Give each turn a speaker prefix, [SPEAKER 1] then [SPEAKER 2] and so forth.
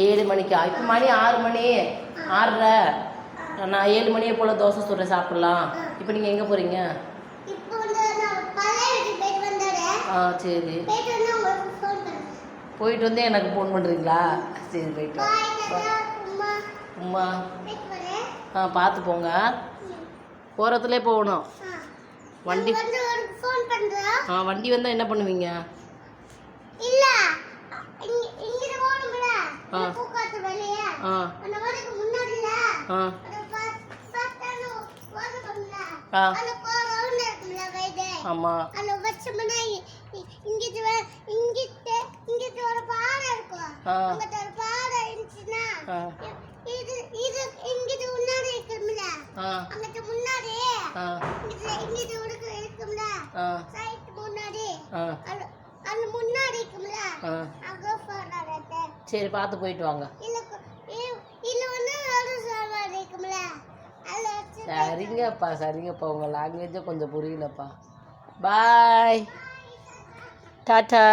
[SPEAKER 1] 7 மணிக்கா? இப்போ மணி 6 மணி 6:30. நான் 7 மணியை போல் தோசை சுடுறேன், சாப்பிட்லாம். இப்போ நீங்கள் எங்கே போகிறீங்க? ஆ சரி, போயிட்டு வந்து எனக்கு ஃபோன் பண்ணுறீங்களா? சரி போயிட்டு அம்மா. ஆ பார்த்து போங்க, போகிறதுலே போகணும். வண்டி வண்டி வந்தால் என்ன பண்ணுவீங்க? ஆமாம், சரி பார்த்து போயிட்டு வாங்க. சரிங்கப்பா சரிங்கப்பா, உங்கள் லாங்குவேஜே கொஞ்சம் புரியலப்பா. பாய், டாட்டா.